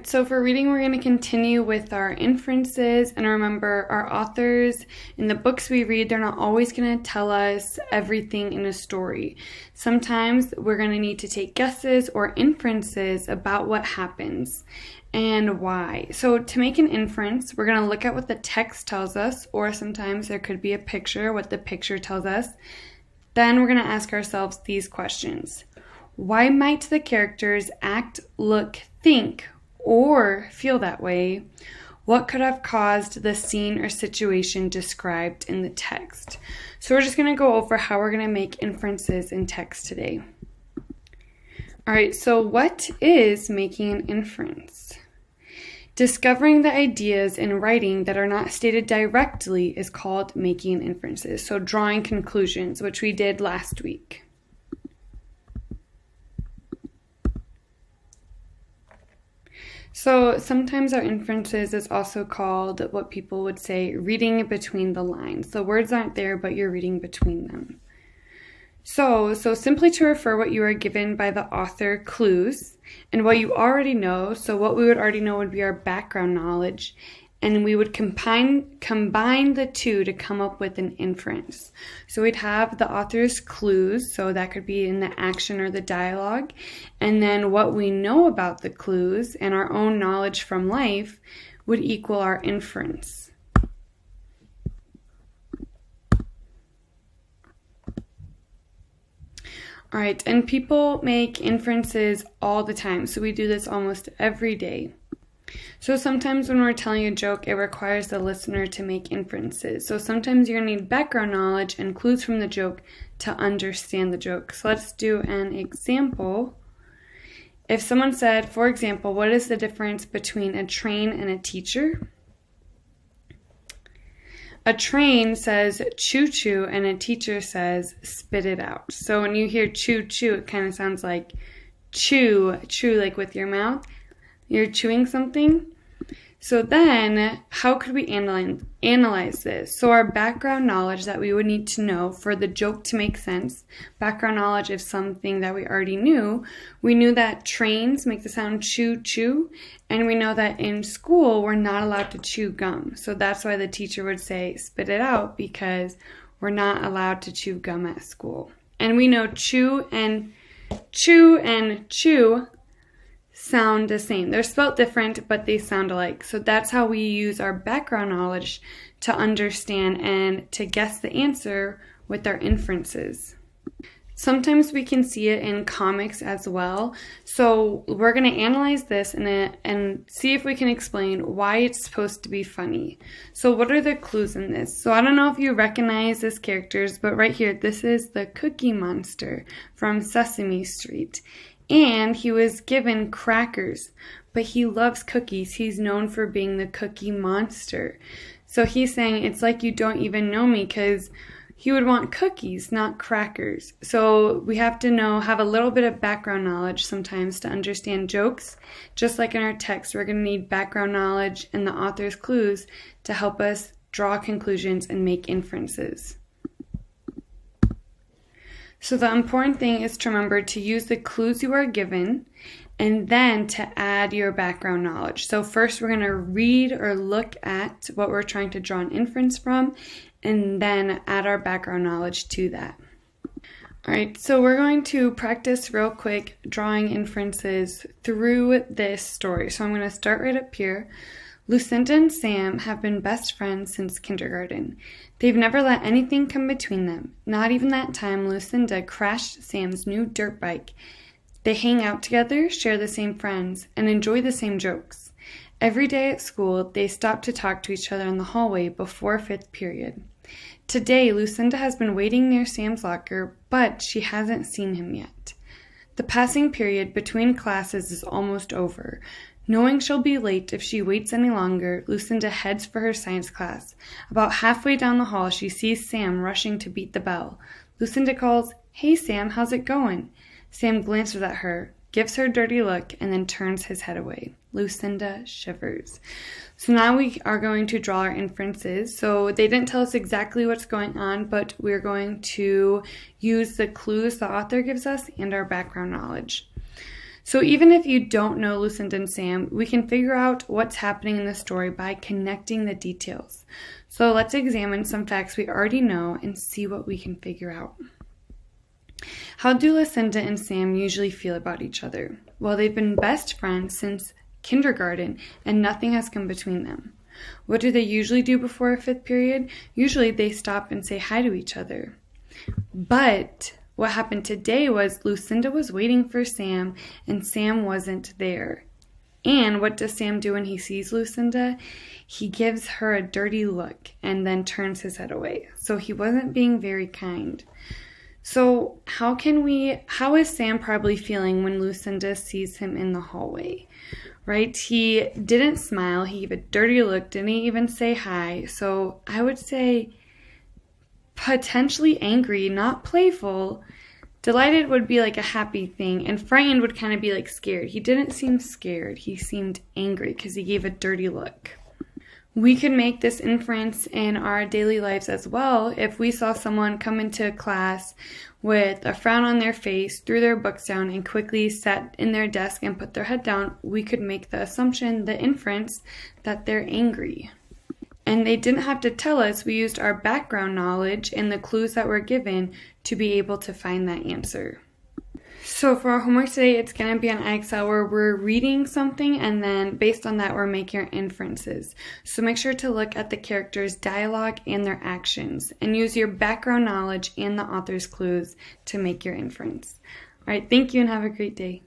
Alright, so for reading, we're going to continue with our inferences. And remember, our authors in the books we read, they're not always going to tell us everything in a story. Sometimes we're going to need to take guesses or inferences about what happens and why. So to make an inference, we're going to look at what the text tells us, or sometimes there could be a picture, what the picture tells us. Then we're going to ask ourselves these questions. Why might the characters act, look, think, or feel that way? What could have caused the scene or situation described in the text? So we're just going to go over how we're going to make inferences in text today. All right, so what is making an inference? Discovering the ideas in writing that are not stated directly is called making inferences. So drawing conclusions, which we did last week. So sometimes our inferences is also called what people would say reading between the lines. The words aren't there, but you're reading between them. So simply to refer what you are given by the author, clues, and what you already know. So what we would already know would be our background knowledge, and we would combine the two to come up with an inference. So we'd have the author's clues, so that could be in the action or the dialogue, and then what we know about the clues and our own knowledge from life would equal our inference. All right, and people make inferences all the time, so we do this almost every day. So sometimes when we're telling a joke, it requires the listener to make inferences. So sometimes you're going to need background knowledge and clues from the joke to understand the joke. So let's do an example. If someone said, for example, what is the difference between a train and a teacher? A train says choo-choo and a teacher says spit it out. So when you hear choo-choo, it kind of sounds like chew like with your mouth. You're chewing something. So then, how could we analyze this? So our background knowledge that we would need to know for the joke to make sense, background knowledge of something that we already knew. We knew that trains make the sound chew-chew, and we know that in school we're not allowed to chew gum. So that's why the teacher would say spit it out, because we're not allowed to chew gum at school. And we know chew and chew sound the same. They're spelled different, but they sound alike. So that's how we use our background knowledge to understand and to guess the answer with our inferences. Sometimes we can see it in comics as well. So we're going to analyze this and see if we can explain why it's supposed to be funny. So what are the clues in this? So I don't know if you recognize these characters, but right here, this is the Cookie Monster from Sesame Street. And he was given crackers, but he loves cookies. He's known for being the Cookie Monster. So he's saying, it's like you don't even know me, because he would want cookies, not crackers. So we have to have a little bit of background knowledge sometimes to understand jokes. Just like in our text, we're going to need background knowledge and the author's clues to help us draw conclusions and make inferences. So the important thing is to remember to use the clues you are given and then to add your background knowledge. So first we're going to read or look at what we're trying to draw an inference from, and then add our background knowledge to that. All right, so we're going to practice real quick drawing inferences through this story. So I'm going to start right up here. Lucinda and Sam have been best friends since kindergarten. They've never let anything come between them. Not even that time Lucinda crashed Sam's new dirt bike. They hang out together, share the same friends, and enjoy the same jokes. Every day at school, they stop to talk to each other in the hallway before fifth period. Today, Lucinda has been waiting near Sam's locker, but she hasn't seen him yet. The passing period between classes is almost over. Knowing she'll be late if she waits any longer, Lucinda heads for her science class. About halfway down the hall, she sees Sam rushing to beat the bell. Lucinda calls, "Hey Sam, how's it going?" Sam glances at her, gives her a dirty look, and then turns his head away. Lucinda shivers. So now we are going to draw our inferences. So they didn't tell us exactly what's going on, but we're going to use the clues the author gives us and our background knowledge. So even if you don't know Lucinda and Sam, we can figure out what's happening in the story by connecting the details. So let's examine some facts we already know and see what we can figure out. How do Lucinda and Sam usually feel about each other? Well, they've been best friends since kindergarten and nothing has come between them. What do they usually do before a fifth period? Usually they stop and say hi to each other. But what happened today was Lucinda was waiting for Sam and Sam wasn't there. And what does Sam do when he sees Lucinda? He gives her a dirty look and then turns his head away. So he wasn't being very kind. So how is Sam probably feeling when Lucinda sees him in the hallway? Right? He didn't smile. He gave a dirty look, didn't even say hi. So I would say potentially angry, not playful. Delighted would be like a happy thing, and frightened would kind of be like scared. He didn't seem scared. He seemed angry because he gave a dirty look. We could make this inference in our daily lives as well. If we saw someone come into class with a frown on their face, threw their books down, and quickly sat in their desk and put their head down, we could make the assumption, the inference, that they're angry. And they didn't have to tell us. We used our background knowledge and the clues that were given to be able to find that answer. So for our homework today, it's going to be on Excel where we're reading something and then based on that, we're making our inferences. So make sure to look at the characters' dialogue and their actions and use your background knowledge and the author's clues to make your inference. All right, thank you and have a great day.